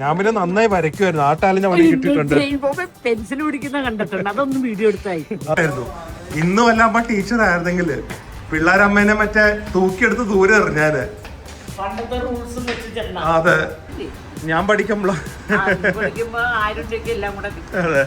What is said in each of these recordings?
ഞാൻ പിന്നെ നന്നായി വരയ്ക്കുമായിരുന്നു. ആട്ടാലിന്റെ പണി കിട്ടിയിട്ടുണ്ട്. പെൻസിൽ പിടിക്കുന്ന കണ്ടിട്ടുണ്ട്, അതൊന്നും വീഡിയോ എടുത്തായി. ഇന്നും അല്ല ടീച്ചർ ആയിരുന്നെങ്കിൽ പിള്ളേരമ്മേനെ മറ്റേ തൂക്കിയെടുത്ത് ദൂരെ എറിഞ്ഞാല്. അതെ, ഞാൻ പഠിക്കുമ്പോ 1000 രൂപയ്ക്ക് എല്ലാം കൂടെ. അതെ.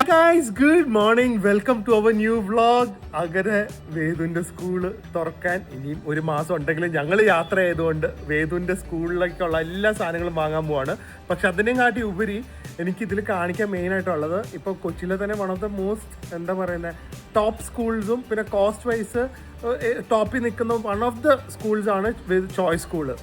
Guys, good morning. Welcome to our new vlog. അങ്ങനെ വേദുവിന്റെ സ്കൂള് തുറക്കാൻ ഇനിയും 1 മാസം ഉണ്ടെങ്കിലും ഞങ്ങൾ യാത്ര ചെയ്തുകൊണ്ട് വേദുവിന്റെ സ്കൂളിലേക്കുള്ള എല്ലാ സാധനങ്ങളും വാങ്ങാൻ പോവാണ്. പക്ഷെ അതിനെയും കാട്ടി ഉപരി എനിക്കിതിൽ കാണിക്കാൻ മെയിൻ ആയിട്ടുള്ളത് ഇപ്പോൾ കൊച്ചിയിലെ തന്നെ വൺ ഓഫ് ദ മോസ്റ്റ് എന്താ പറയുന്നത് ടോപ്പ് സ്കൂൾസും പിന്നെ കോസ്റ്റ് വൈസ് ടോപ്പിൽ നിൽക്കുന്ന വൺ ഓഫ് ദ സ്കൂൾസാണ് ചോയ്സ് സ്കൂള്.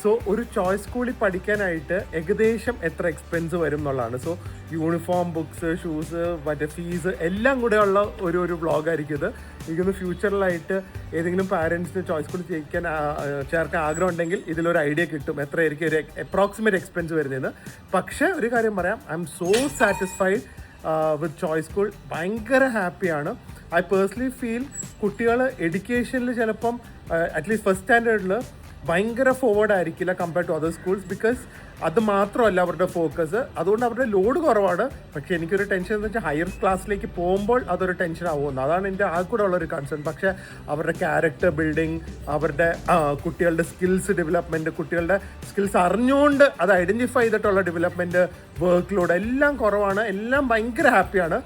സോ ഒരു ചോയ്സ് സ്കൂളിൽ പഠിക്കാനായിട്ട് ഏകദേശം എത്ര എക്സ്പെൻസ് വരും എന്നുള്ളതാണ്. സോ യൂണിഫോം, ബുക്സ്, ഷൂസ്, മറ്റേ ഫീസ് എല്ലാം കൂടെ ഉള്ള ഒരു വ്ളോഗായിരിക്കും ഇത്. എനിക്കൊന്ന് ഫ്യൂച്ചറിലായിട്ട് ഏതെങ്കിലും പാരൻസിന് ചോയ്സ് സ്കൂളിൽ ചേർക്കാൻ ആഗ്രഹം ഉണ്ടെങ്കിൽ ഇതിലൊരു ഐഡിയ കിട്ടും എത്രയായിരിക്കും ഒരു അപ്രോക്സിമേറ്റ് എക്സ്പെൻസ് വരുന്നതെന്ന്. പക്ഷേ ഒരു കാര്യം പറയാം, I M so satisfied with choice school. ഭയങ്കര ഹാപ്പിയാണ്. ഐ പേഴ്സണലി ഫീൽ കുട്ടികൾ എഡ്യൂക്കേഷനിൽ ചിലപ്പം അറ്റ്ലീസ്റ്റ് ഫസ്റ്റ് സ്റ്റാൻഡേർഡിൽ ഭയങ്കര ഫോർവേഡ് ആയിരിക്കില്ല compared to other schools. Because അത് മാത്രമല്ല അവരുടെ ഫോക്കസ്, അതുകൊണ്ട് അവരുടെ ലോഡ് കുറവാണ്. പക്ഷേ എനിക്കൊരു ടെൻഷൻ എന്ന് വെച്ചാൽ ഹയർ ക്ലാസ്സിലേക്ക് പോകുമ്പോൾ അതൊരു ടെൻഷൻ ആവുമെന്ന്. അതാണ് എൻ്റെ ആ കൂടെ ഉള്ളൊരു കൺസേൺ. പക്ഷേ അവരുടെ ക്യാരക്ടർ ബിൽഡിങ്, അവരുടെ കുട്ടികളുടെ സ്കിൽസ് ഡെവലപ്മെൻറ്റ്, കുട്ടികളുടെ സ്കിൽസ് അറിഞ്ഞുകൊണ്ട് അത് ഐഡൻറ്റിഫൈ ചെയ്തിട്ടുള്ള ഡെവലപ്മെൻറ്റ്, വർക്ക് ലോഡ് എല്ലാം കുറവാണ്. എല്ലാം ഭയങ്കര ഹാപ്പിയാണ്.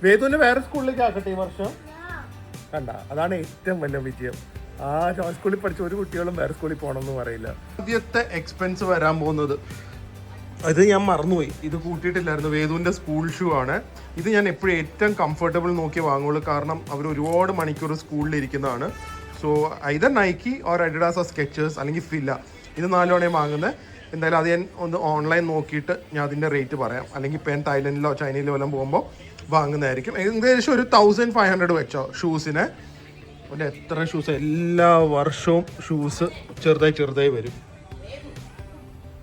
വേദുവിനെ വേറെ സ്കൂളിലേക്ക് ആക്കട്ടെ ഈ വർഷം. കണ്ട, അതാണ് ഏറ്റവും വലിയ വിജയം. ആ സ്കൂളിൽ പഠിച്ച ഒരു കുട്ടികളും വേറെ സ്കൂളിൽ പോകണമെന്ന് പറയില്ല. ആദ്യത്തെ എക്സ്പെൻസ് വരാൻ പോകുന്നത് ഇത് ഞാൻ മറന്നുപോയി, ഇത് കൂട്ടിയിട്ടില്ലായിരുന്നു. വേദുവിൻ്റെ സ്കൂൾ ഷൂ ആണ്. ഇത് ഞാൻ എപ്പോഴും ഏറ്റവും കംഫർട്ടബിൾ നോക്കി വാങ്ങുള്ളൂ. കാരണം അവർ ഒരുപാട് മണിക്കൂർ സ്കൂളിൽ ഇരിക്കുന്നതാണ്. So either Nike or Adidas or Skechers അല്ലെങ്കിൽ ഫില്ല, ഇത് 4 തവണയും വാങ്ങുന്നത്. എന്തായാലും അത് ഞാൻ ഒന്ന് ഓൺലൈൻ നോക്കിയിട്ട് ഞാൻ അതിൻ്റെ റേറ്റ് പറയാം. അല്ലെങ്കിൽ ഇപ്പം ഞാൻ തായ്ലൻഡിലോ ചൈനയിലോ എല്ലാം പോകുമ്പോൾ വാങ്ങുന്നതായിരിക്കും. ഏകദേശം ഒരു 1500 വെച്ചോ ഷൂസിന്. പിന്നെ എത്ര ഷൂസ്, എല്ലാ വർഷവും ഷൂസ് ചെറുതായി വരും.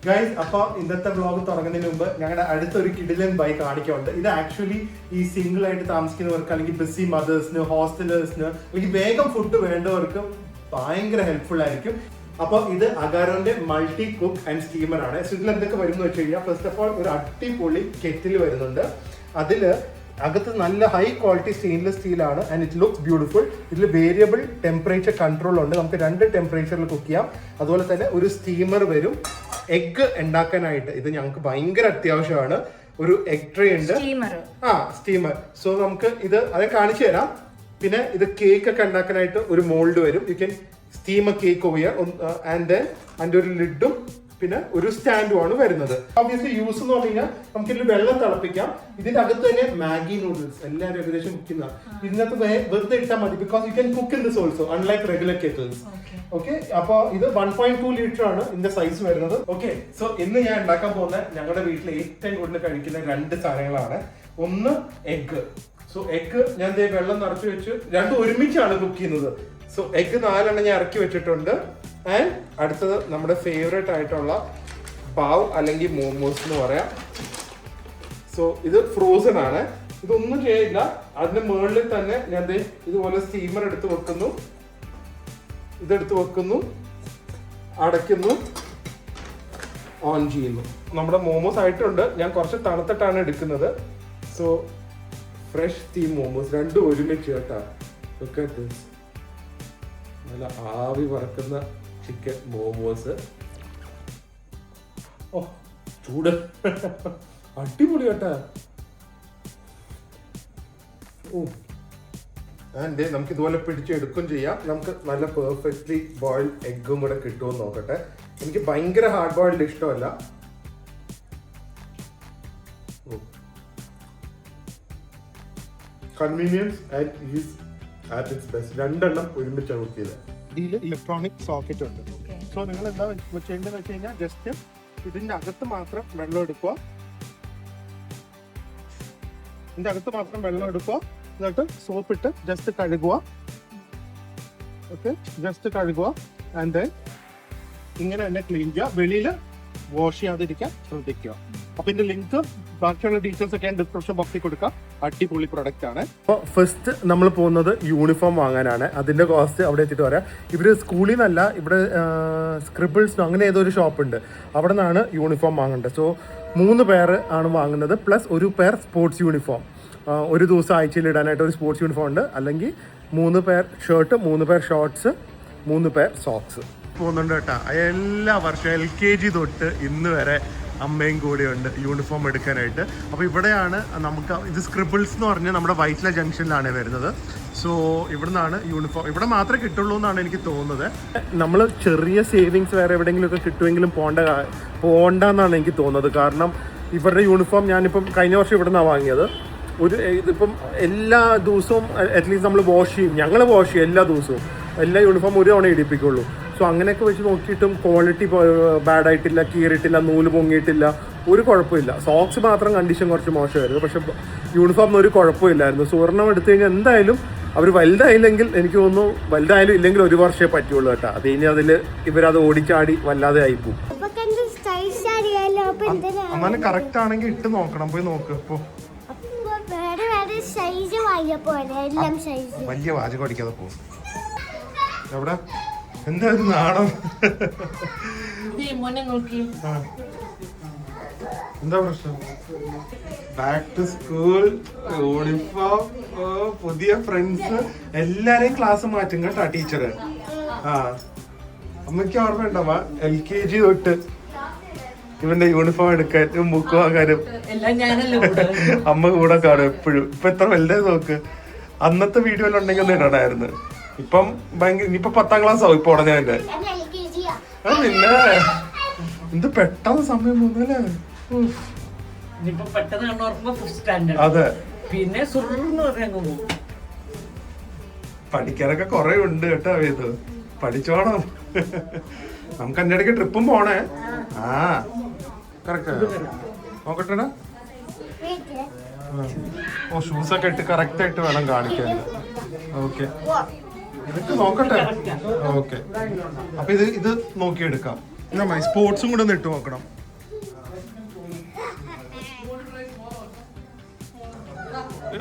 ഗൈസ്, അപ്പോൾ ഇന്നത്തെ വ്ളോഗ് തുടങ്ങുന്നതിന് മുമ്പ് ഞങ്ങളുടെ അടുത്തൊരു കിഡിലൻ ബൈ കാണിക്കുന്നുണ്ട്. ഇത് ആക്ച്വലി ഈ സിംഗിൾ ആയിട്ട് താമസിക്കുന്നവർക്ക്, അല്ലെങ്കിൽ ബിസി മദേഴ്സിന്, ഹോസ്റ്റലേഴ്സിന്, അല്ലെങ്കിൽ വേഗം ഫുഡ് വേണ്ടവർക്ക് ഭയങ്കര ഹെൽപ്ഫുൾ ആയിരിക്കും. അപ്പോൾ ഇത് അഗാരോന്റെ മൾട്ടി കുക്ക് ആൻഡ് സ്റ്റീമർ ആണ്. ഇതിൽ എന്തൊക്കെ വരും എന്ന് വെച്ച് കഴിഞ്ഞാൽ, ഫസ്റ്റ് ഓഫ് ഓൾ ഒരു അടിപൊളി കെറ്റിൽ വരുന്നുണ്ട്. അതിൽ അകത്ത് നല്ല ഹൈ ക്വാളിറ്റി സ്റ്റെയിൻലെസ് സ്റ്റീലാണ് ആൻഡ് ഇറ്റ് ലുക്സ് ബ്യൂട്ടിഫുൾ. ഇതിൽ വേരിയബിൾ ടെമ്പറേച്ചർ കൺട്രോൾ ഉണ്ട്, നമുക്ക് 2 ടെമ്പറേച്ചറിൽ കുക്ക് ചെയ്യാം. അതുപോലെ തന്നെ ഒരു സ്റ്റീമർ വരും എഗ്ഗ് ഉണ്ടാക്കാനായിട്ട്. ഇത് ഞങ്ങൾക്ക് ഭയങ്കര അത്യാവശ്യമാണ്. ഒരു എഗ് ട്രേ ഉണ്ട്, സ്റ്റീമർ. സോ നമുക്ക് ഇത് അത് കാണിച്ചു തരാം. പിന്നെ ഇത് കേക്ക് ഒക്കെ ഉണ്ടാക്കാനായിട്ട് ഒരു മോൾഡ് വരും. You can steam A cake over here and then അതിൻ്റെ ഒരു ലിഡും പിന്നെ ഒരു സ്റ്റാൻഡും ആണ് വരുന്നത്. ഓബിയസ്ലി യൂസ് എന്ന് പറഞ്ഞു കഴിഞ്ഞാൽ നമുക്ക് ഇതിൽ വെള്ളം തിളപ്പിക്കാം. ഇതിന്റെ അകത്ത് തന്നെ മാഗി നൂഡിൽസ് എല്ലാവരും ഏകദേശം കുക്കുന്നതാണ്. ഇതിനകത്ത് വെറുതെ ഇട്ടാൽ മതി. Because you can cook in this also unlike regular kettles. Okay, അപ്പോൾ ഇത് 1.2 ലിറ്റർ ആണ് ഇതിന്റെ സൈസ് വരുന്നത്. ഓക്കെ, സോ ഇന്ന് ഞാൻ ഉണ്ടാക്കാൻ പോകുന്ന ഞങ്ങളുടെ വീട്ടിൽ ഏറ്റവും കൂടുതൽ കഴിക്കുന്ന 2 സാധനങ്ങളാണ്. ഒന്ന് എഗ്. സോ എഗ് ഞാൻ വെള്ളം നിറച്ച് വെച്ച് 2 ഒരുമിച്ചാണ് കുക്ക് ചെയ്യുന്നത്. സോ എഗ് 4 എണ്ണം ഞാൻ ഇറക്കി വെച്ചിട്ടുണ്ട്. ആൻഡ് അടുത്തത് നമ്മുടെ ഫേവറേറ്റ് ആയിട്ടുള്ള പാവ് അല്ലെങ്കിൽ മോമോസ് എന്ന് പറയാം. സോ ഇത് ഫ്രോസൺ ആണ്, ഇതൊന്നും ചെയ്യില്ല. അതിന്റെ മുകളിൽ തന്നെ ഞാൻ ഇതുപോലെ സ്റ്റീമർ എടുത്ത് വെക്കുന്നു, ഇതെടുത്ത് വെക്കുന്നു, അടയ്ക്കുന്നു, ഓൺ ചെയ്യുന്നു. നമ്മുടെ മോമോസ് ആയിട്ടുണ്ട്. ഞാൻ കുറച്ച് തണുത്തിട്ടാണ് എടുക്കുന്നത്. സോ ഫ്രഷ് സ്റ്റീം മോമോസ് 2 ഒരുമിച്ച് കേട്ടോ. നല്ല ആവി പറക്കുന്ന ചിക്കൻ മോമോസ്. ഓ ചൂട്, അടിപൊളി കേട്ടാ. നമുക്ക് ഇതുപോലെ പിടിച്ചെടുക്കും ചെയ്യാം. നമുക്ക് നല്ല പെർഫെക്റ്റ്ലി ബോയിൽഡ് എഗ്ഗും കൂടെ കിട്ടുമെന്ന് നോക്കട്ടെ. എനിക്ക് ഭയങ്കര ഹാർഡ് ബോയിൽഡ് ഇഷ്ടമല്ല. Convenience and is at its best. 2 എണ്ണം ഒരുമിച്ചാണ് കുക്ക് ചെയ്തത്. ഇതിൽ ഇലക്ട്രോണിക് സോക്കറ്റ് ഉണ്ട്. സോ നിങ്ങൾ എന്താ ചെയ്യേണ്ടതെന്ന് വെച്ച് കഴിഞ്ഞാൽ ജസ്റ്റ് ഇതിന്റെ അകത്ത് മാത്രം വെള്ളം എടുക്കുക. എന്നിട്ട് സോപ്പിട്ട് ജസ്റ്റ് കഴുകുക. ഓക്കെ, ജസ്റ്റ് കഴുകുക. ആൻഡ് ദെൻ ഇങ്ങനെ തന്നെ ക്ലീൻ ചെയ്യുക. വെളിയിൽ വാഷ് ചെയ്യാതിരിക്കാൻ ശ്രദ്ധിക്കുക. അപ്പൊ ഇതിന്റെ ലിങ്ക് ബാക്കിയുള്ള ഡീറ്റെയിൽസ് ഒക്കെ ഡിസ്ക്രിപ്ഷൻ ബോക്സിൽ കൊടുക്കാം. അടിപൊളി പ്രൊഡക്റ്റ് ആണ്. അപ്പോൾ ഫസ്റ്റ് നമ്മൾ പോകുന്നത് യൂണിഫോം വാങ്ങാനാണ്. അതിന്റെ കോസ്റ്റ് അവിടെ എത്തിയിട്ട് പറയാം. ഇവര് സ്കൂളിൽ നിന്നല്ല, ഇവിടെ സ്ക്രിബിൾസ് അങ്ങനെ ഏതോ ഒരു ഷോപ്പ് ഉണ്ട്, അവിടെ നിന്നാണ് യൂണിഫോം വാങ്ങേണ്ടത്. സോ 3 പേർ ആണ് വാങ്ങുന്നത്, പ്ലസ് ഒരു പെയർ സ്പോർട്സ് യൂണിഫോം. ഒരു ദിവസം ആഴ്ചയിൽ ഇടാനായിട്ട് ഒരു സ്പോർട്സ് യൂണിഫോം ഉണ്ട്, അല്ലെങ്കിൽ 3 pair shirt, 3 pair shorts, 3 pair socks പോകുന്നുണ്ട് കേട്ടോ. എല്ലാ വർഷവും LKG തൊട്ട് ഇന്ന് വരെ അമ്മയും കൂടെ ഉണ്ട് യൂണിഫോം എടുക്കാനായിട്ട്. അപ്പോൾ ഇവിടെയാണ് നമുക്ക് ഇത് സ്ക്രിബിൾസ് എന്ന് പറഞ്ഞ് നമ്മുടെ വൈറ്റ്ല ജംഗ്ഷനിലാണ് വരുന്നത്. സോ ഇവിടെ നിന്നാണ് യൂണിഫോം, ഇവിടെ മാത്രമേ കിട്ടുള്ളൂ എന്നാണ് എനിക്ക് തോന്നുന്നത്. നമ്മൾ ചെറിയ സേവിങ്സ് വേറെ എവിടെയെങ്കിലുമൊക്കെ കിട്ടുമെങ്കിലും പോകണ്ടെന്നാണ് എനിക്ക് തോന്നുന്നത്. കാരണം ഇവരുടെ യൂണിഫോം ഞാനിപ്പം കഴിഞ്ഞ വർഷം ഇവിടെ നിന്നാണ് വാങ്ങിയത്. ഇതിപ്പം എല്ലാ ദിവസവും അറ്റ്ലീസ്റ്റ് നമ്മൾ വാഷ് ചെയ്യും, ഞങ്ങൾ വാഷ് ചെയ്യും എല്ലാ ദിവസവും. എല്ലാ യൂണിഫോം ഒരു തവണ ഇടിപ്പിക്കുള്ളൂ. സോ അങ്ങനെയൊക്കെ വെച്ച് നോക്കിയിട്ടും ക്വാളിറ്റി ബാഡായിട്ടില്ല, കീറിയിട്ടില്ല, നൂല് പൊങ്ങിയിട്ടില്ല, ഒരു കുഴപ്പമില്ല. സോക്സ് മാത്രം കണ്ടീഷൻ കുറച്ച് മോശമായിരുന്നു, പക്ഷെ യൂണിഫോമിന് ഒരു കുഴപ്പമില്ലായിരുന്നു. സുവർണം എടുത്തു കഴിഞ്ഞാൽ എന്തായാലും അവർ വലുതായില്ലെങ്കിൽ, എനിക്ക് തോന്നുന്നു വലുതായാലും ഇല്ലെങ്കിൽ 1 വർഷമേ പറ്റുള്ളൂ കേട്ടോ. അത് കഴിഞ്ഞാൽ അതിൽ ഇവരത് ഓടിച്ചാടി വല്ലാതെ ആയിപ്പോവും. അങ്ങനെ കറക്റ്റ് ആണെങ്കിൽ ഇട്ട് നോക്കണം, പോയി നോക്ക്. ഇപ്പോ വലിയ വാചകം അടിക്കാതെ പോകും. എവിടെ എന്തായാലും നാണം. എന്താ പ്രശ്നം? ബാക്ക് ടു സ്കൂൾ, യൂണിഫോം, പുതിയ ഫ്രണ്ട്സ്, എല്ലാരെയും ക്ലാസ് മാറ്റും കേട്ടോ ടീച്ചറ്. അമ്മയ്ക്ക് ഓർമ്മ ഉണ്ടാവാ LKG തൊട്ട് ഇവന്റെ യൂണിഫോം എടുക്കാനും ബുക്ക് വാങ്ങാനും അമ്മ കൂടെ കാണും എപ്പോഴും. ഇപ്പൊ എത്ര വലുതായി നോക്ക്. അന്നത്തെ വീഡിയോയിൽ ഉണ്ടെങ്കിൽ ഒന്ന് ഇടണായിരുന്നു. ഇപ്പം ഭയങ്കര, ഇനിയിപ്പൊ 10ാം ക്ലാസ് ആവും ഇപ്പൊ ഉടനെ തന്നെ. പിന്നെ എന്ത് പെട്ടെന്ന് സമയം പോന്നല്ലേ. അതെ, പിന്നെ പഠിക്കാനൊക്കെ കൊറേ ഉണ്ട് കേട്ടോ. ഇത് പഠിച്ചോണം. നമുക്ക് എൻ്റെ ഇടയ്ക്ക് ട്രിപ്പും പോണേ. കറക്റ്റ് നോക്കട്ടെടാ. ഓ, ഷൂസൊക്കെ ഇട്ട് കറക്റ്റ് ആയിട്ട് വേണം കാണിക്കാൻ. ഓക്കെ, ഇതൊക്കെ നോക്കട്ടെ. ഓക്കെ, അപ്പൊ ഇത് നോക്കിയെടുക്കാം. സ്പോർട്സും കൂടെ ഒന്ന് ഇട്ട് നോക്കണം.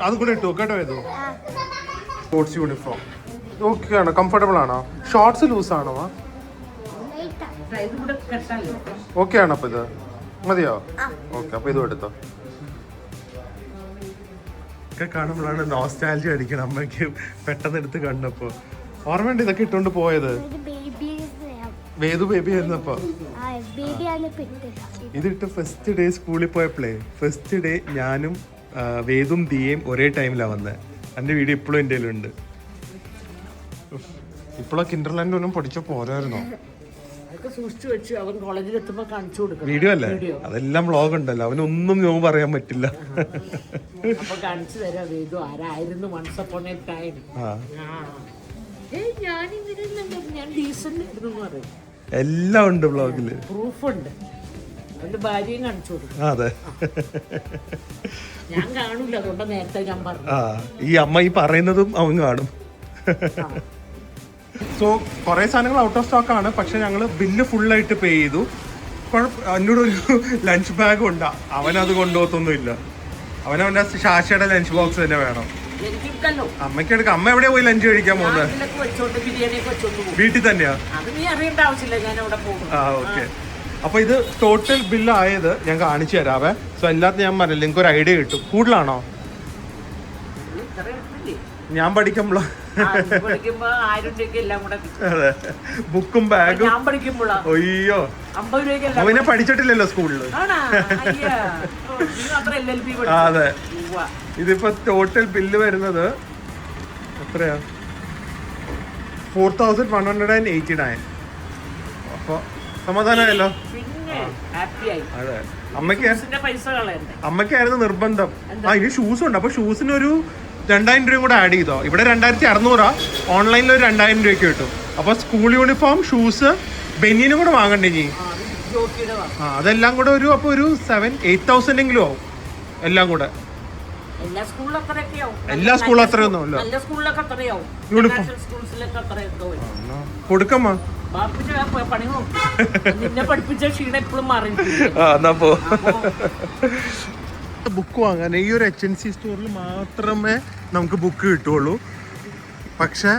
അതും കൂടെ ഇട്ട് നോക്കട്ടോ. ഏതോ സ്പോർട്സ് യൂണിഫോം ഓക്കെ ആണോ? കംഫർട്ടബിൾ ആണോ? ഷോർട്സ് ലൂസ് ആണോ? ഓക്കെ ആണോ? അപ്പൊ ഇത് മതിയോ? ഓക്കെ, അപ്പൊ ഇതും എടുത്തോ. ഒക്കെ കാണുമ്പോഴാണ് നോസ്റ്റാൾജി അടിക്കണം അമ്മയ്ക്ക് പെട്ടെന്ന് എടുത്ത് കണ്ടപ്പോ. ഓർമ്മയുണ്ട് ഇതൊക്കെ ഇട്ടോണ്ട് പോയത്? വേദു ബേബി ആയിരുന്നപ്പോ ഇതിട്ട് ഫസ്റ്റ് ഡേ സ്കൂളിൽ പോയപ്പോഴേ, ഫസ്റ്റ് ഡേ ഞാനും വേദും ദിയയും ഒരേ ടൈമിലാണ് വന്നത്. എൻ്റെ വീഡിയോ ഇപ്പോഴും എൻ്റെ കയ്യിലുണ്ട്. ഇപ്പോഴൊക്കെ കിൻഡർലാൻഡ് ഒന്നും പഠിച്ച പോരായിരുന്നോ? വീഡിയോ അല്ലേ, അതെല്ലാം വ്ളോഗ് ഉണ്ടല്ലോ, അവനൊന്നും ഞാൻ പറയാൻ പറ്റില്ല. എല്ലാം ഉണ്ട് വ്ളോഗില്, പ്രൂഫുണ്ട്. ഭാര്യയും കാണിച്ചു കൊടുക്കും. അതെ, ഞാൻ കാണൂല, അതുകൊണ്ട് നേരത്തെ ഞാൻ പറഞ്ഞു. ഈ അമ്മ ഈ പറയുന്നതും അവൻ കാണും. സോ കുറേ സാധനങ്ങൾ ഔട്ട് ഓഫ് സ്റ്റോക്ക് ആണ്, പക്ഷെ ഞങ്ങൾ ബില്ല് ഫുള്ളായിട്ട് പേ ചെയ്തു. എന്നോടൊരു ലഞ്ച് ബാഗ് ഉണ്ട്, അവനത് കൊണ്ടുപോകത്തൊന്നുമില്ല. അവനവൻ്റെ ശാശയുടെ ലഞ്ച് ബോക്സ് തന്നെ വേണം. അമ്മയ്ക്ക് എടുക്കാം. അമ്മ എവിടെയാ പോയി ലഞ്ച് കഴിക്കാൻ പോകുന്നത്? വീട്ടിൽ തന്നെയാ? ഓക്കെ. അപ്പൊ ഇത് ടോട്ടൽ ബില്ല് ആയത് ഞാൻ കാണിച്ചു തരാവേ. സോ എല്ലാത്തിനും ഞാൻ പറഞ്ഞില്ല, നിങ്ങൾക്ക് ഒരു ഐഡിയ കിട്ടും. കൂടുതലാണോ? ഞാൻ പഠിക്കുമ്പോഴോ? അതെ, ബുക്കും ബാഗും. അയ്യോ, അവനെ പഠിച്ചിട്ടില്ലല്ലോ സ്കൂളില്. അതെ, ഇതിപ്പോ ടോട്ടൽ ബില്ല് വരുന്നത് എത്രയാ? 4189. അപ്പൊ സമാധാനമായല്ലോ. അതെ, അമ്മയ്ക്കായിരുന്നു നിർബന്ധം. ഇനി ഷൂസ് ഉണ്ട്. അപ്പൊ ഷൂസിനൊരു 2000 രൂപയും കൂടെ ആഡ് ചെയ്തോ. ഇവിടെ 2600, ഓൺലൈനിൽ ഒരു 2000 രൂപയ്ക്ക് കിട്ടും. അപ്പൊ സ്കൂൾ യൂണിഫോം, ഷൂസ്, ബനിയനും കൂടെ വാങ്ങണ്ടേ ഇനി? അതെല്ലാം കൂടെ ഒരു 7,000-8,000 എങ്കിലും ആവും എല്ലാം കൂടെ. എല്ലാ സ്കൂളിലും അത്രയൊന്നും യൂണിഫോം കൊടുക്കമ്മ. ബാപ്പിന്റെ പണി നോക്കും. നിന്നെ പഠിപ്പിച്ച ക്ഷീണം എപ്പോഴും മാറി. എന്നാ പോ. ബുക്ക് വാങ്ങാൻ ഈ ഒരു HNC സ്റ്റോറിൽ മാത്രമേ നമുക്ക് ബുക്ക് കിട്ടുള്ളൂ. പക്ഷെ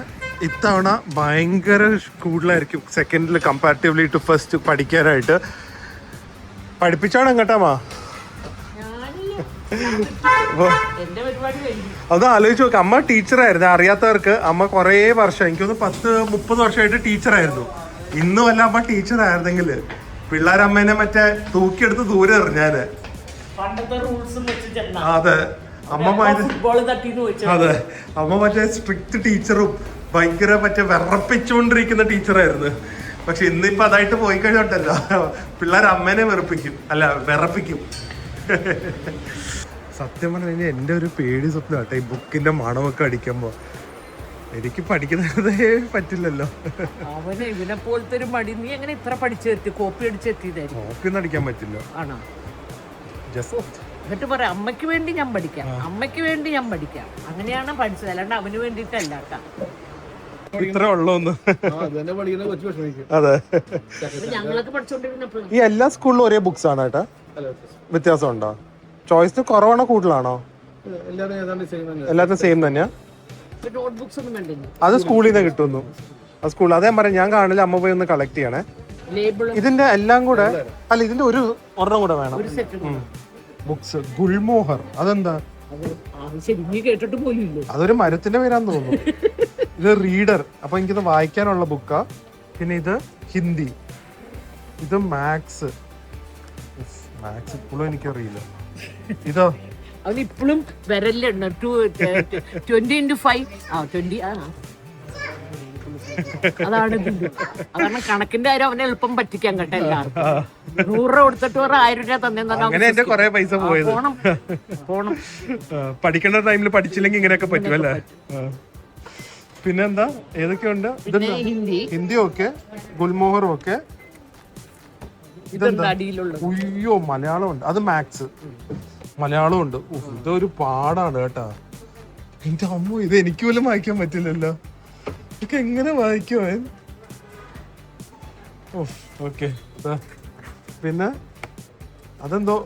ഇത്തവണ ഭയങ്കര കൂടുതലായിരിക്കും സെക്കൻഡിൽ കമ്പാരിറ്റീവ്ലി ടു ഫസ്റ്റ് പഠിക്കാനായിട്ട്. പഠിപ്പിച്ചാണ് എങ്ങട്ടാമാ എന്റെ പരിപാടി കഴിഞ്ഞു. അത് ആലോചിച്ച് നോക്ക്. അമ്മ ടീച്ചറായിരുന്നു. അറിയാത്തവർക്ക് അമ്മ കുറേ വർഷം, എനിക്കൊന്ന് 10-30 വർഷമായിട്ട് ടീച്ചറായിരുന്നു. ഇന്നും അല്ല അമ്മ ടീച്ചറായിരുന്നെങ്കിൽ പിള്ളേരമ്മേനെ മറ്റേ തൂക്കിയെടുത്ത് ദൂരെ എറിഞ്ഞാല്. പണ്ടത്തെ റൂൾസും വെച്ച് അതെ അമ്മ ഫുട്ബോൾ തട്ടിന്ന് ചോദിച്ചു. അതെ അമ്മ മറ്റേ സ്ട്രിക്റ്റ് ടീച്ചറും ഭയങ്കര മറ്റേ വിറപ്പിച്ചുകൊണ്ടിരിക്കുന്ന ടീച്ചറായിരുന്നു. പക്ഷെ ഇന്നിപ്പോ അതായിട്ട് പോയി കഴിഞ്ഞോട്ടല്ലോ പിള്ളേർ അമ്മേനെ വെറുപ്പിക്കും, അല്ല വിറപ്പിക്കും. സത്യം പറഞ്ഞു കഴിഞ്ഞാൽ എൻ്റെ ഒരു പേടി സ്വപ്നം കേട്ടോ ഈ ബുക്കിന്റെ മണമൊക്കെ അടിക്കുമ്പോ. എനിക്ക് പഠിക്കുന്നതേ പറ്റില്ലല്ലോ. അവന് ഇവനെ പോലത്തെ ഒരു മടി. നീ എങ്ങനെ ഇത്ര പഠിച്ചെത്തി? കോപ്പി അടിച്ചെത്തിയതായിരുന്നു. കോപ്പി ഒന്നും അടിക്കാൻ പറ്റില്ല. ആണോ? ജസ്റ്റ് എന്നിട്ട് പറയാം അമ്മയ്ക്ക് വേണ്ടി ഞാൻ പഠിക്കാം, അമ്മയ്ക്ക് വേണ്ടി ഞാൻ പഠിക്കാം. അങ്ങനെയാണ് പഠിച്ചത്, അല്ലാണ്ട് അവന് വേണ്ടിയിട്ടല്ല കേട്ടോ. ഇത്ര ഉള്ളൂന്ന്. അതെ ഞങ്ങളൊക്കെ പഠിച്ചോണ്ടിരുന്നപ്പോൾ ഈ എല്ലാ സ്കൂളിലും ഒരേ ബുക്സ് ആണ് കേട്ടാ? വ്യത്യാസം ഉണ്ടോ? ചോയ്സ് കുറവാണോ കൂടുതലാണോ? എല്ലാത്തിനും സെയിം തന്നെയാ? നോട്ട്ബുക്സ് ഒന്നും വേണ്ടേ? അത് സ്കൂളിൽ നിന്ന് കിട്ടുന്നു. ആ സ്കൂൾ അതേ പറയാം. ഞാൻ കാണില്ല, അമ്മ പോയി ഒന്ന് കളക്ട് ചെയ്യണേ. ഇതിന്റെ എല്ലാം കൂടെ അല്ല, ഇതിന്റെ ഒരു ഒരെണ്ണം കൂടെ വേണം. ബുക്സ് ഗുൽമോഹർ, അതെന്താ? കേട്ടിട്ട് പോലും ഇല്ല. അതൊരു മരത്തിന്റെ പേരാന്ന് തോന്നുന്നു. ഇത് റീഡർ, അപ്പൊ എനിക്കിത് വായിക്കാനുള്ള ബുക്കാ. പിന്നെ ഇത് ഹിന്ദി, ഇത് മാത്സ്. മാത്സ് ഇപ്പോഴും എനിക്കറിയില്ല. ഇതോ അവനിപ്പോഴും വിരലുണ്ട്. 20x5 20 അതാണ്. അതാണ് കണക്കിന്റെ കാര്യം അവനെ എളുപ്പം പറ്റിക്കാൻ കേട്ടോ. എല്ലാവർക്കും 100 രൂപ കൊടുത്തിട്ട് 1000 രൂപ തന്നെ കൊറേ പൈസ പോയത്. പോണം പഠിക്കേണ്ട ടൈമിൽ പഠിച്ചില്ലെങ്കിൽ ഇങ്ങനെയൊക്കെ പറ്റുമല്ലേ? പിന്നെന്താ ഏതൊക്കെയുണ്ട്? ഹിന്ദി ഒക്കെ, ഗുൽമോഹറും ഒക്കെ. ഉയ്യോ മലയാളം ഉണ്ട്. അത് മാത്സ്. മലയാളം ഉണ്ട്. ഇതൊരു പാടാണ് കേട്ടാ. എന്റെ അമ്മ, ഇത് എനിക്ക് പോലും വായിക്കാൻ പറ്റില്ലല്ലോ. ഇതൊക്കെ എങ്ങനെ വായിക്കോ? ഓക്കെ. പിന്നെ അതെന്തോ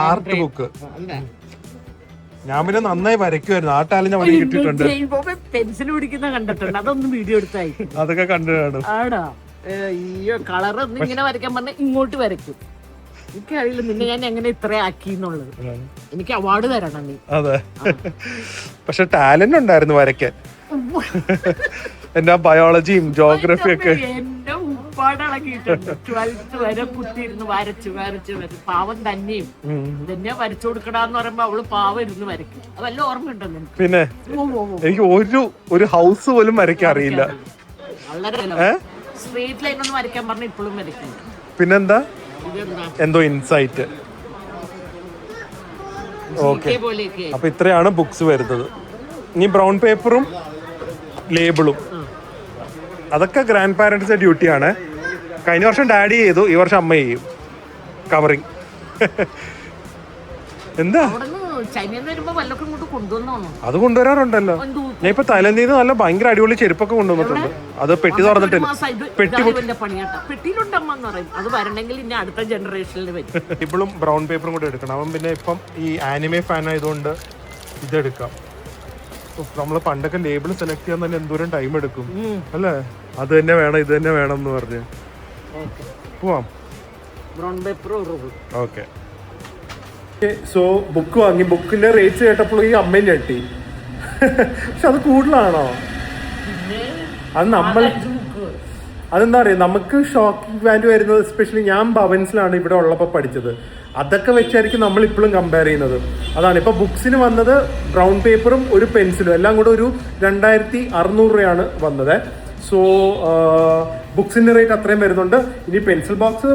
ആർട്ട് ബുക്ക്. ഞാൻ പിന്നെ നന്നായി വരയ്ക്കുമായിരുന്നു. ആ ടാലന്റ് അവന് കിട്ടിയിട്ടുണ്ട്. പെൻസിൽ പിടിക്കുന്ന കണ്ടിട്ടുണ്ട്. അതൊന്നും വീഡിയോ എടുത്തായി അതൊക്കെ കണ്ടു കാണും. ആടാ അയ്യോ കളർ ഒന്നും ഇങ്ങനെ വരയ്ക്കാൻ പറഞ്ഞാൽ ഇങ്ങോട്ട് വരയ്ക്കും. എനിക്കറിയില്ല നിന്നെ ഞാൻ എങ്ങനെ ഇത്ര ആക്കി എന്നുള്ളത്. എനിക്ക് അവാർഡ് തരണം നീ. അതെ, പക്ഷെ ടാലന്റ് ഉണ്ടായിരുന്നു വരയ്ക്കാൻ. എന്റെ ബയോളജിയും ജോഗ്രഫിയും ഒക്കെ എന്റെ ഉപ്പാടളക്കിയിട്ടുണ്ട്. 12th വരെ കുത്തിയിരുന്ന് വരച്ച് വരച്ച് വരച്ച് പാവം തന്നെയും തന്നെ വരച്ചു കൊടുക്കടാന്ന് പറയുമ്പോ അവള് പാവം ഇരുന്ന് വരയ്ക്കും. അതല്ല ഓർമ്മയുണ്ടോ നിനക്ക്? പിന്നെ എനിക്ക് ഒരു ഹൗസ് പോലും വരയ്ക്കാൻ അറിയില്ല. വളരെ സ്ട്രീറ്റ് ലൈൻ ഒന്നും വരയ്ക്കാൻ പറഞ്ഞ ഇപ്പോഴും വരയ്ക്കുന്നു. പിന്നെന്താ എന്തോ ഇൻസൈറ്റ്. ഓക്കെ, അപ്പൊ ഇത്രയാണ് ബുക്സ് വരുന്നത്. ഇനി ബ്രൗൺ പേപ്പറും ലേബിളും അതൊക്കെ ഗ്രാൻഡ് പാരന്റ്സിന്റെ ഡ്യൂട്ടിയാണ്. കഴിഞ്ഞ വർഷം ഡാഡി ചെയ്തു, ഈ വർഷം അമ്മ ചെയ്യും കവറിങ്. എന്താ അത് കൊണ്ടുവരാറുണ്ടല്ലോ. ഞാൻ ഇപ്പൊ തായ്ലൻഡിൽ നിന്ന് നല്ല ഭയങ്കര അടിപൊളി ചെരുപ്പൊക്കെ കൊണ്ടുവന്നിട്ടുണ്ട്. അത് പെട്ടി തുറന്നിട്ടില്ല. ഇപ്പോഴും ബ്രൗൺ പേപ്പറും കൂടെ എടുക്കണം. അവൻ പിന്നെ ഇപ്പം ഈ ആനിമേ ഫാൻ ആയതുകൊണ്ട് ഇതെടുക്കാം. നമ്മള് പണ്ടൊക്കെ ലേബിൾ സെലക്ട് ചെയ്യാൻ തന്നെ എന്തോരം ടൈം എടുക്കും അല്ലേ? അത് തന്നെ വേണം, ഇത് തന്നെ വേണം എന്ന് പറഞ്ഞ് പോവാം. ഓക്കെ. സോ ബുക്ക് വാങ്ങി. ബുക്കിന്റെ റേറ്റ്സ് കേട്ടപ്പോൾ ഈ അമ്മയും ഞെട്ടി. പക്ഷെ അത് കൂടുതലാണോ? അത് നമ്മൾ അതെന്താ പറയുക, നമുക്ക് ഷോക്കിംഗ് വാല്യൂ വരുന്നത്. എസ്പെഷ്യലി ഞാൻ ഭവൻസിലാണ് ഇവിടെ ഉള്ളപ്പോൾ പഠിച്ചത്. അതൊക്കെ വെച്ചായിരിക്കും നമ്മൾ ഇപ്പോഴും കമ്പയർ ചെയ്യുന്നത്. അതാണ് ഇപ്പൊ ബുക്സിന് വന്നത് ബ്രൗൺ പേപ്പറും ഒരു പെൻസിലും എല്ലാം കൂടെ ഒരു 2600 രൂപയാണ് വന്നത്. സോ ബുക്സിന്റെ റേറ്റ് അത്രയും വരുന്നുണ്ട്. ഇനി പെൻസിൽ ബോക്സ്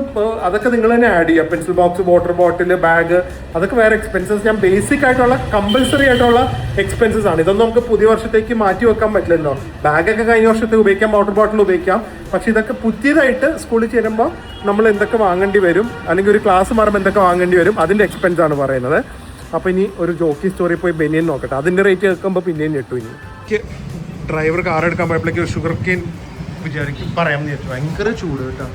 അതൊക്കെ നിങ്ങൾ തന്നെ ആഡ് ചെയ്യുക. Pencil box, water bottle, bag, അതൊക്കെ വേറെ എക്സ്പെൻസസ്. ഞാൻ ബേസിക് ആയിട്ടുള്ള കമ്പൽസറി ആയിട്ടുള്ള എക്സ്പെൻസസ് ആണ്. ഇതൊന്നും നമുക്ക് പുതിയ വർഷത്തേക്ക് മാറ്റി വെക്കാൻ പറ്റില്ലല്ലോ. ബാഗൊക്കെ കഴിഞ്ഞ വർഷത്തേക്ക് ഉപയോഗിക്കാം, വാട്ടർ ബോട്ടിൽ ഉപയോഗിക്കാം. പക്ഷെ ഇതൊക്കെ പുതിയതായിട്ട് സ്കൂളിൽ ചേരുമ്പോൾ നമ്മൾ എന്തൊക്കെ വാങ്ങേണ്ടി വരും, അല്ലെങ്കിൽ ഒരു ക്ലാസ് മാറുമ്പോൾ എന്തൊക്കെ വാങ്ങേണ്ടി വരും, അതിന്റെ എക്സ്പെൻസ് ആണ് പറയുന്നത്. അപ്പൊ ഇനി ഒരു ജോക്കി സ്റ്റോറി പോയി ബനിയൻ നോക്കട്ടെ. അതിന്റെ റേറ്റ് കേൾക്കുമ്പോൾ പിന്നെയും ഞെട്ടു. ഇനി ഡ്രൈവർ കാർ എടുക്കാൻ പോയപ്പോഴേക്ക് ഷുഗർ കെയിൻ വിചാരിക്കും പറയാമെന്ന് വിചാരിച്ചു. ഭയങ്കര ചൂട് കേട്ടോ.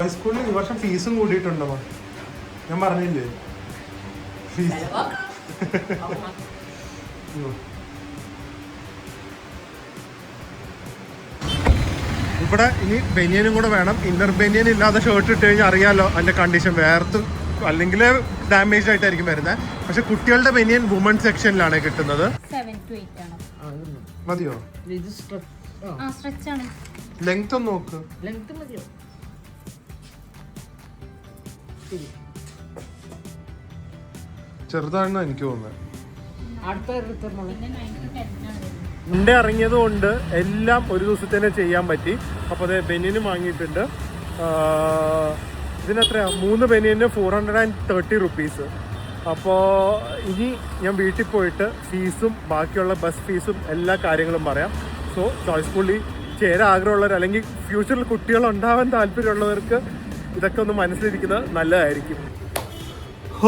ഹൈസ്കൂളിൽ ഈ വർഷം ഫീസും കൂടിയിട്ടുണ്ടോ? ഞാൻ പറഞ്ഞില്ലേ ഫീസ്. ഇവിടെ ഇനി ബനിയനും കൂടെ വേണം. ഇന്നർ ബനിയൻ ഇല്ലാതെ ഷർട്ട് ഇട്ട് കഴിഞ്ഞാൽ അറിയാലോ അതിൻ്റെ കണ്ടീഷൻ, വേർത്ത് അല്ലെങ്കിൽ ഡാമേജ് ആയിട്ടായിരിക്കും വരുന്നത്. പക്ഷെ കുട്ടികളുടെ ബനിയൻ വുമൺ സെക്ഷനിലാണ് കിട്ടുന്നത്. 7 to 8 ആണ്. മതിയോ? സ്ട്രെച്ച് ആണ്. ലെങ്ത് ഒന്ന് നോക്ക്. ലെങ്ത് മതിയോ? ചെറുതാണെന്ന് എനിക്ക് തോന്നുന്നത്. പിന്നെ 9 to 10 ആണ് വരുന്നത്. മുണ്ടേ ഇറങ്ങിയത് കൊണ്ട് എല്ലാം ഒരു ദിവസത്തിൽ തന്നെ ചെയ്യാൻ പറ്റി. അപ്പോൾ അത് ബനിയനും വാങ്ങിയിട്ടുണ്ട്. ഇതിനെത്രയാ? 3 ബനിയന് 430 റുപ്പീസ്. അപ്പോൾ ഇനി ഞാൻ വീട്ടിൽ പോയിട്ട് ഫീസും ബാക്കിയുള്ള ബസ് ഫീസും എല്ലാ കാര്യങ്ങളും പറയാം. സോ ചോയ്സ് സ്കൂളിൽ ചേരാൻ ആഗ്രഹമുള്ളവർ അല്ലെങ്കിൽ ഫ്യൂച്ചറിൽ കുട്ടികളുണ്ടാവാൻ താല്പര്യമുള്ളവർക്ക് ഇതൊക്കെ ഒന്ന് മനസ്സിലിരിക്കുന്നത് നല്ലതായിരിക്കും.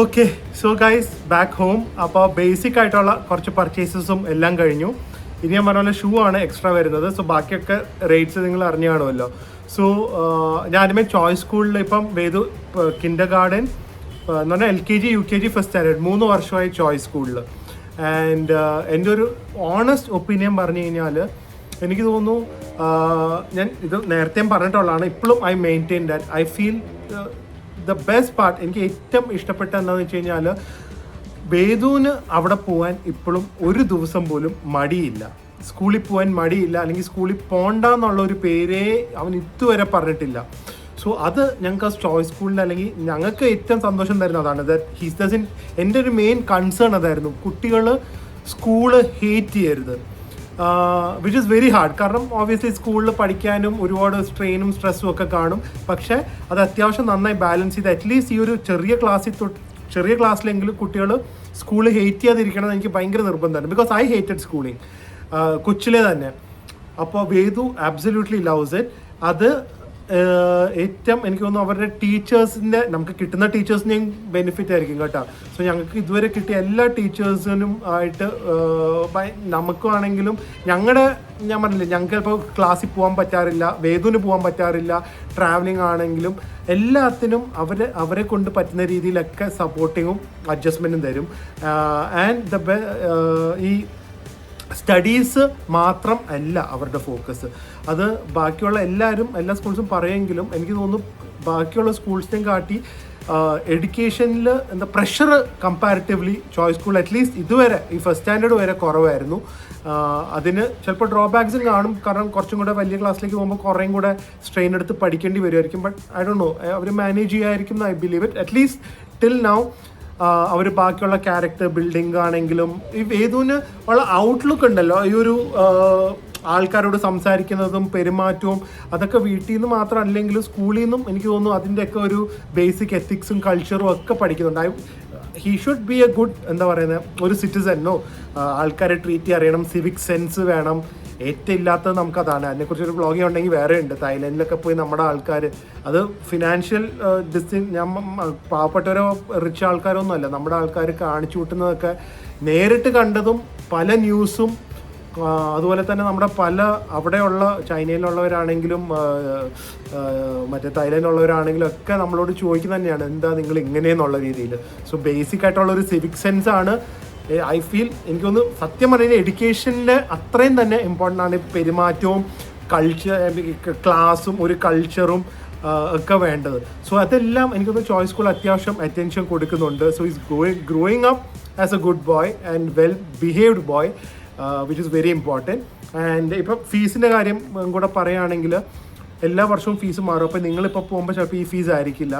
Okay, so guys back home. അപ്പോൾ ബേസിക് ആയിട്ടുള്ള കുറച്ച് പർച്ചേസസും എല്ലാം കഴിഞ്ഞു. ഇനി ഞാൻ പറഞ്ഞ പോലെ ഷൂ ആണ് എക്സ്ട്രാ വരുന്നത്. സോ ബാക്കിയൊക്കെ റേറ്റ്സ് നിങ്ങൾ അറിഞ്ഞു കാണുമല്ലോ. സോ ഞാനുമേ ചോയ്സ് സ്കൂളിൽ ഇപ്പം വേദു കിൻഡർ ഗാർഡൻ എന്ന് പറഞ്ഞാൽ LKG UKG ഫസ്റ്റ് സ്റ്റാൻഡേർഡ് 3 വർഷമായി ചോയ്സ് സ്കൂളിൽ. ആൻഡ് എൻ്റെ ഒരു ഓണസ്റ്റ് ഒപ്പീനിയൻ പറഞ്ഞു കഴിഞ്ഞാൽ എനിക്ക് തോന്നുന്നു, ഞാൻ ഇത് നേരത്തെയും പറഞ്ഞിട്ടുള്ളതാണ്, ഇപ്പോഴും I maintain that I feel the best part. എനിക്ക് ഏറ്റവും ഇഷ്ടപ്പെട്ട എന്താണെന്ന് വെച്ച് കഴിഞ്ഞാൽ വേദുവിന് അവിടെ പോകാൻ ഇപ്പോഴും ഒരു ദിവസം പോലും മടിയില്ല. സ്കൂളിൽ പോകാൻ മടിയില്ല, അല്ലെങ്കിൽ സ്കൂളിൽ പോകണ്ടെന്നുള്ള ഒരു പേരേ അവൻ ഇതുവരെ പറഞ്ഞിട്ടില്ല. സോ അത് ഞങ്ങൾക്ക് ആ ചോയ്സ് സ്കൂളിൽ അല്ലെങ്കിൽ ഞങ്ങൾക്ക് ഏറ്റവും സന്തോഷം തരുന്ന അതാണ്. That he's dozen. എൻ്റെ ഒരു മെയിൻ കൺസേൺ അതായിരുന്നു, കുട്ടികൾ സ്കൂള് ഹേറ്റ് ചെയ്യരുത്. Which is very hard. കാരണം ഓബ്വിയസ്ലി സ്കൂളിൽ പഠിക്കാനും ഒരുപാട് സ്ട്രെയിനും സ്ട്രെസ്സും ഒക്കെ കാണും. പക്ഷേ അത് അത്യാവശ്യം നന്നായി ബാലൻസ് ചെയ്ത് അറ്റ്ലീസ്റ്റ് ഈ ഒരു ചെറിയ ക്ലാസ്സിലെങ്കിലും കുട്ടികൾ സ്കൂൾ ഹേറ്റ് ചെയ്യാതിരിക്കണം എന്ന് എനിക്ക് ഭയങ്കര നിർബന്ധമാണ്. ബിക്കോസ് ഐ ഹേറ്റഡ് സ്കൂളിങ് കൊച്ചിലെ തന്നെ. അപ്പോൾ വേദു ആബ്സല്യൂട്ട്ലി ലവ്സ് ഇറ്റ്. അത് ഏറ്റവും എനിക്ക് തോന്നുന്നു അവരുടെ ടീച്ചേഴ്സിൻ്റെ, നമുക്ക് കിട്ടുന്ന ടീച്ചേഴ്സിൻ്റെയും ബെനിഫിറ്റ് ആയിരിക്കും കേട്ടോ. സോ ഞങ്ങൾക്ക് ഇതുവരെ കിട്ടിയ എല്ലാ ടീച്ചേഴ്സിനും ആയിട്ട് നമുക്കാണെങ്കിലും ഞാൻ പറഞ്ഞില്ലേ, ഞങ്ങൾക്ക് ഇപ്പോൾ ക്ലാസ്സിൽ പോകാൻ പറ്റാറില്ല, വേദുവിന് പോകാൻ പറ്റാറില്ല, ട്രാവലിംഗ് ആണെങ്കിലും എല്ലാത്തിനും അവരെ കൊണ്ട് പറ്റുന്ന രീതിയിലൊക്കെ സപ്പോർട്ടിങ്ങും അഡ്ജസ്റ്റ്മെൻറ്റും തരും. ആൻഡ് ഈ സ്റ്റഡീസ് മാത്രം അല്ല അവരുടെ ഫോക്കസ്. അത് ബാക്കിയുള്ള എല്ലാ സ്കൂൾസും പറയുമെങ്കിലും എനിക്ക് തോന്നുന്നു ബാക്കിയുള്ള സ്കൂൾസിനെയും കാട്ടി എഡ്യൂക്കേഷനിൽ എന്താ pressure comparatively choice school at least ഇതുവരെ ഈ ഫസ്റ്റ് സ്റ്റാൻഡേർഡ് വരെ കുറവായിരുന്നു. അതിന് ചിലപ്പോൾ ഡ്രോബാക്സും കാണും. കാരണം കുറച്ചും കൂടെ വലിയ ക്ലാസ്സിലേക്ക് പോകുമ്പോൾ കുറേയും കൂടെ സ്ട്രെയിൻ എടുത്ത് പഠിക്കേണ്ടി വരുമായിരിക്കും. ബട്ട് ഐ ഡോണ്ട് നോ, അവർ മാനേജ് ചെയ്യായിരിക്കും എന്ന് I believe it. At least till now അവർ ബാക്കിയുള്ള ക്യാരക്ടർ ബിൽഡിംഗ് ആണെങ്കിലും ഈ വേദുവിന് ഉള്ള ഔട്ട്ലുക്ക് ഉണ്ടല്ലോ, ഈ ഒരു ആൾക്കാരോട് സംസാരിക്കുന്നതും പെരുമാറ്റവും അതൊക്കെ വീട്ടിൽ നിന്ന് മാത്രം അല്ലെങ്കിലും സ്കൂളിൽ നിന്നും എനിക്ക് തോന്നുന്നു അതിൻ്റെയൊക്കെ ഒരു ബേസിക് എത്തിക്സും കൾച്ചറും ഒക്കെ പഠിക്കുന്നുണ്ട്. He should be A good എന്താ പറയുന്നത് ഒരു സിറ്റിസനോ. ആൾക്കാരെ ട്രീറ്റ് ചെയ്യാൻ അറിയണം, സിവിക് സെൻസ് വേണം. ഏറ്റവും ഇല്ലാത്തത് നമുക്കതാണ്. അതിനെക്കുറിച്ചൊരു വ്ളോഗിങ് ഉണ്ടെങ്കിൽ വേറെ ഉണ്ട്. തായ്ലൻഡിലൊക്കെ പോയി നമ്മുടെ ആൾക്കാർ, അത് ഫിനാൻഷ്യൽ പാവപ്പെട്ടവരോ റിച്ച് ആൾക്കാരൊന്നും അല്ല, നമ്മുടെ ആൾക്കാർ കാണിച്ചു കൂട്ടുന്നതൊക്കെ നേരിട്ട് കണ്ടതും പല ന്യൂസും. അതുപോലെ തന്നെ നമ്മുടെ പല അവിടെയുള്ള ചൈനയിലുള്ളവരാണെങ്കിലും മറ്റേ തായ്ലൻഡിലുള്ളവരാണെങ്കിലും ഒക്കെ നമ്മളോട് ചോദിക്കുന്നത് തന്നെയാണ്, എന്താ നിങ്ങൾ ഇങ്ങനെയെന്നുള്ള രീതിയിൽ. സോ ബേസിക് ആയിട്ടുള്ളൊരു സിവിക് സെൻസ് ആണ് ഐ ഫീൽ. എനിക്കൊന്ന് സത്യം പറയുന്നത് എഡ്യൂക്കേഷനിൽ അത്രയും തന്നെ ഇമ്പോർട്ടൻ്റ് ആണ് പെരുമാറ്റവും ക്ലാസ്സും ഒരു കൾച്ചറും ഒക്കെ വേണ്ടത്. സോ അതെല്ലാം എനിക്കൊന്ന് ചോയ്സ് സ്കൂൾ അത്യാവശ്യം അറ്റൻഷൻ കൊടുക്കുന്നുണ്ട്. So is growing up as A good boy and well behaved boy, which is very important. And ഇപ്പം ഫീസിൻ്റെ കാര്യം കൂടെ പറയുകയാണെങ്കിൽ എല്ലാ വർഷവും ഫീസ് മാറും. അപ്പോൾ നിങ്ങളിപ്പോൾ പോകുമ്പോൾ ചിലപ്പോൾ ഈ ഫീസ് ആയിരിക്കില്ല.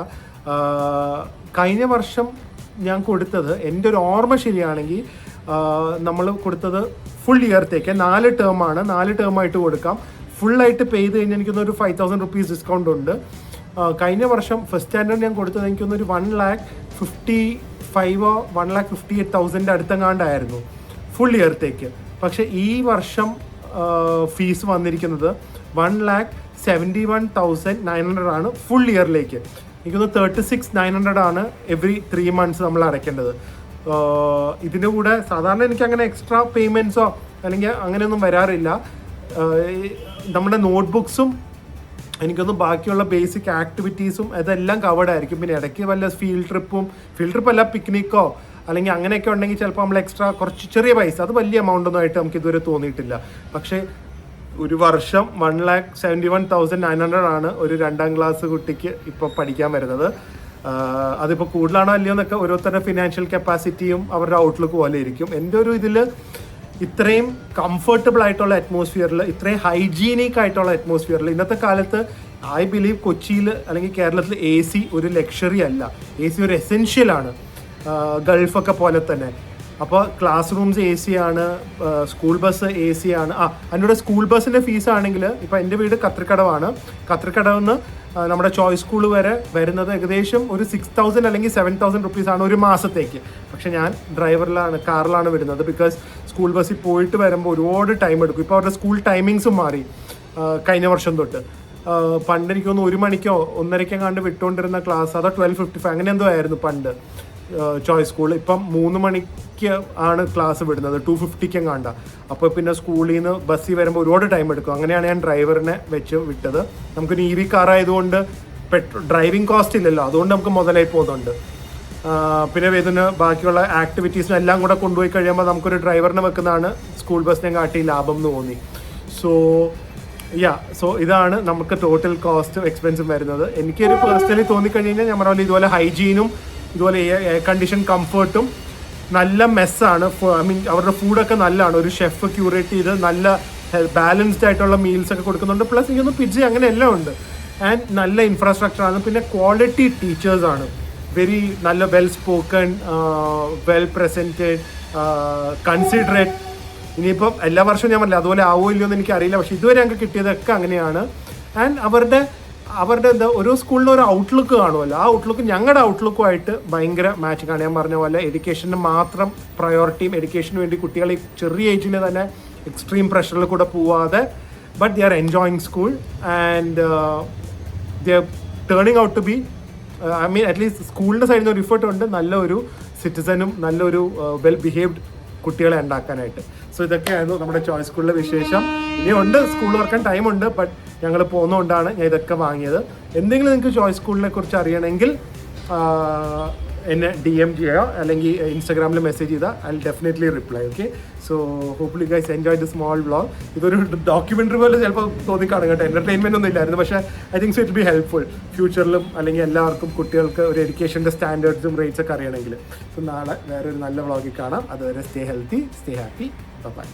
കഴിഞ്ഞ വർഷം ഞാൻ കൊടുത്തത്, എൻ്റെ ഒരു ഓർമ്മ ശരിയാണെങ്കിൽ നമ്മൾ കൊടുത്തത് ഫുൾ ഇയർത്തേക്ക് 4 ടേമാണ്. 4 ടേമായിട്ട് കൊടുക്കാം. ഫുള്ളായിട്ട് പേ ചെയ്ത് കഴിഞ്ഞാൽ എനിക്കൊന്ന് ഒരു 5,000 റുപ്പീസ് ഡിസ്കൗണ്ട് ഉണ്ട്. കഴിഞ്ഞ വർഷം ഫസ്റ്റ് സ്റ്റാൻഡേർഡ് ഞാൻ കൊടുത്തത് എനിക്കൊന്നൊരു 1,55,000 1,58,000 അടുത്തെങ്ങാണ്ടായിരുന്നു ഫുൾ ഇയർത്തേക്ക്. പക്ഷേ ഈ വർഷം ഫീസ് വന്നിരിക്കുന്നത് 1,71,900 ആണ് ഫുൾ ഇയറിലേക്ക്. എനിക്കൊന്ന് 36,900 ആണ് എവറി 3 months നമ്മൾ അടയ്ക്കേണ്ടത്. ഇതിൻ്റെ കൂടെ സാധാരണ എനിക്ക് അങ്ങനെ എക്സ്ട്രാ പേയ്മെൻറ്റ്സോ അല്ലെങ്കിൽ അങ്ങനെയൊന്നും വരാറില്ല. നമ്മുടെ നോട്ട്ബുക്സും എനിക്കൊന്ന് ബാക്കിയുള്ള ബേസിക് ആക്ടിവിറ്റീസും അതെല്ലാം കവേർഡ് ആയിരിക്കും. പിന്നെ ഇടയ്ക്ക് വല്ല ഫീൽഡ് ട്രിപ്പ് അല്ല പിക്നിക്കോ അല്ലെങ്കിൽ അങ്ങനെയൊക്കെ ഉണ്ടെങ്കിൽ ചിലപ്പോൾ നമ്മൾ എക്സ്ട്രാ കുറച്ച് ചെറിയ പൈസ, അത് വലിയ എമൗണ്ട് ഒന്നും ആയിട്ട് നമുക്ക് ഇതുവരെ തോന്നിയിട്ടില്ല. പക്ഷേ ഒരു വർഷം 1,71,900 ആണ് ഒരു 2ാം ക്ലാസ് കുട്ടിക്ക് ഇപ്പോൾ പഠിക്കാൻ വരുന്നത്. അതിപ്പോൾ കൂടുതലാണോ അല്ലയോ എന്നൊക്കെ ഓരോരുത്തരുടെ ഫിനാൻഷ്യൽ കപ്പാസിറ്റിയും അവരുടെ ഔട്ട്ലുക്ക് പോലെ ഇരിക്കും. എൻ്റെ ഒരു ഇതിൽ ഇത്രയും കംഫർട്ടബിൾ ആയിട്ടുള്ള അറ്റ്മോസ്ഫിയറിൽ, ഇത്രയും ഹൈജീനിക് ആയിട്ടുള്ള അറ്റ്മോസ്ഫിയറിൽ ഇന്നത്തെ കാലത്ത് ഐ ബിലീവ് കൊച്ചിയിൽ അല്ലെങ്കിൽ കേരളത്തിൽ AC ഒരു ലക്ഷറി അല്ല, AC ഒരു എസെൻഷ്യലാണ്, ഗൾഫൊക്കെ പോലെ തന്നെ. അപ്പോൾ ക്ലാസ് റൂംസ് AC ആണ്, സ്കൂൾ ബസ് AC ആണ്. അതിൻ്റെ സ്കൂൾ ബസ്സിൻ്റെ ഫീസ് ആണെങ്കിൽ ഇപ്പോൾ എൻ്റെ വീട് കത്രിക്കടവാണ്. കത്രിക്കടവ് നിന്ന് നമ്മുടെ ചോയ്സ് സ്കൂൾ വരെ വരുന്നത് ഏകദേശം ഒരു 6,000 അല്ലെങ്കിൽ 7,000 റുപ്പീസാണ് ഒരു മാസത്തേക്ക്. പക്ഷെ ഞാൻ കാറിലാണ് വിടുന്നത്. ബിക്കോസ് സ്കൂൾ ബസ്സിൽ പോയിട്ട് വരുമ്പോൾ ഒരുപാട് ടൈം എടുക്കും. ഇപ്പോൾ അവരുടെ സ്കൂൾ ടൈമിങ്സും മാറി കഴിഞ്ഞ വർഷം തൊട്ട്. പണ്ട് എനിക്കൊന്ന് 1 മണിക്കോ 1:30 കണ്ട് വിട്ടുകൊണ്ടിരുന്ന ക്ലാസ് അതോ 12:55 അങ്ങനെ എന്തോ ആയിരുന്നു പണ്ട് ചോയ്സ് സ്കൂൾ. ഇപ്പം 3 മണിക്ക് ആണ് ക്ലാസ് വിടുന്നത്, 2:50 കണ്ട. അപ്പോൾ പിന്നെ സ്കൂളിൽ നിന്ന് ബസ്സിൽ വരുമ്പോൾ ഒരുപാട് ടൈം എടുക്കും. അങ്ങനെയാണ് ഞാൻ ഡ്രൈവറിനെ വെച്ച് വിട്ടത്. നമുക്കൊരു EV കാർ ആയതുകൊണ്ട് ഡ്രൈവിംഗ് കോസ്റ്റ് ഇല്ലല്ലോ, അതുകൊണ്ട് നമുക്ക് മുതലായി പോകുന്നുണ്ട്. പിന്നെ ഇതിന് ബാക്കിയുള്ള ആക്ടിവിറ്റീസിനും എല്ലാം കൂടെ കൊണ്ടുപോയി കഴിയുമ്പോൾ നമുക്കൊരു ഡ്രൈവറിനെ വെക്കുന്നതാണ് സ്കൂൾ ബസ്സിനെ കാട്ടി ലാഭം എന്ന് തോന്നി. സോ ഇതാണ് നമുക്ക് ടോട്ടൽ കോസ്റ്റ് എക്സ്പെൻസും വരുന്നത്. എനിക്കൊരു പേഴ്സണലി തോന്നിക്കഴിഞ്ഞാൽ ഞാൻ പറഞ്ഞ പോലെ ഇതുപോലെ ഹൈജീനും ഇതുപോലെ എയർ കണ്ടീഷൻ കംഫർട്ടും നല്ല മെസ്സാണ്. അവരുടെ ഫുഡൊക്കെ നല്ലതാണ്. ഒരു ഷെഫ് ക്യൂറേറ്റ് ചെയ്ത് നല്ല ബാലൻസ്ഡ് ആയിട്ടുള്ള മീൽസ് ഒക്കെ കൊടുക്കുന്നുണ്ട്. പ്ലസ് എനിക്കൊന്ന് പിജ്ജ അങ്ങനെ എല്ലാം ഉണ്ട്. ആൻഡ് നല്ല ഇൻഫ്രാസ്ട്രക്ചറാണ്. പിന്നെ ക്വാളിറ്റി ടീച്ചേഴ്സാണ്. വെരി നല്ല well spoken, well presented, considerate. ഇനിയിപ്പം എല്ലാ വർഷവും ഞാൻ പറഞ്ഞില്ല അതുപോലെ ആവോ ഇല്ലയോ എന്ന് എനിക്കറിയില്ല. പക്ഷേ ഇതുവരെ ഞങ്ങൾക്ക് കിട്ടിയതൊക്കെ അങ്ങനെയാണ്. ആൻഡ് അവരുടെ എന്താ ഓരോ സ്കൂളിന് ഒരു ഔട്ട്ലുക്ക് കാണുമല്ലോ, ആ ഔട്ട്ലുക്ക് ഞങ്ങളുടെ ഔട്ട്ലുക്കുമായിട്ട് ഭയങ്കര മാച്ചിങ് ആണ്. ഞാൻ പറഞ്ഞ പോലെ എഡ്യൂക്കേഷന് മാത്രം പ്രയോറിറ്റിയും എഡ്യൂക്കേഷന് വേണ്ടി കുട്ടികളെ ചെറിയ ഏജിൽ തന്നെ എക്സ്ട്രീം പ്രഷറിൽ കൂടെ പോവാതെ but they are enjoying school and they are turning out to be at least സ്കൂളിൻ്റെ സൈഡിൽ നിന്ന് ഒരു ഇഫേർട്ട് ഉണ്ട് നല്ലൊരു സിറ്റിസനും നല്ലൊരു വെൽ ബിഹേവ്ഡ് കുട്ടികളെ ഉണ്ടാക്കാനായിട്ട്. സോ ഇതൊക്കെയായിരുന്നു നമ്മുടെ ചോയ്സ് സ്കൂളിലെ വിശേഷം. ഇനിയുണ്ട്, സ്കൂൾ തുറക്കാൻ ടൈമുണ്ട്, ബട്ട് ഞങ്ങൾ പോകുന്നതുകൊണ്ടാണ് ഞാൻ ഇതൊക്കെ വാങ്ങിയത്. എന്തെങ്കിലും നിങ്ങൾക്ക് ചോയ്സ് സ്കൂളിനെ കുറിച്ച് അറിയണമെങ്കിൽ എന്നെ DM ചെയ്യുക അല്ലെങ്കിൽ ഇൻസ്റ്റാഗ്രാമിൽ മെസ്സേജ് ചെയ്താൽ I will definitely reply. Okay, so hopefully guys enjoy the small vlog. ഇതൊരു ഡോക്യുമെൻ്ററി പോലെ ചിലപ്പോൾ തോന്നിക്കാണും കേട്ടോ, എൻ്റർടൈൻമെൻ്റ് ഒന്നും ഇല്ലായിരുന്നു. പക്ഷേ I think so it be helpful ഫ്യൂച്ചറിലും അല്ലെങ്കിൽ എല്ലാവർക്കും കുട്ടികൾക്ക് ഒരു എഡ്യൂക്കേഷൻ്റെ സ്റ്റാൻഡേർഡ്സും റേറ്റ്സ് ഒക്കെ അറിയണമെങ്കിൽ. സോ നാളെ വേറൊരു നല്ല വ്ളോഗിൽ കാണാം. അതുവരെ stay healthy, stay happy, by.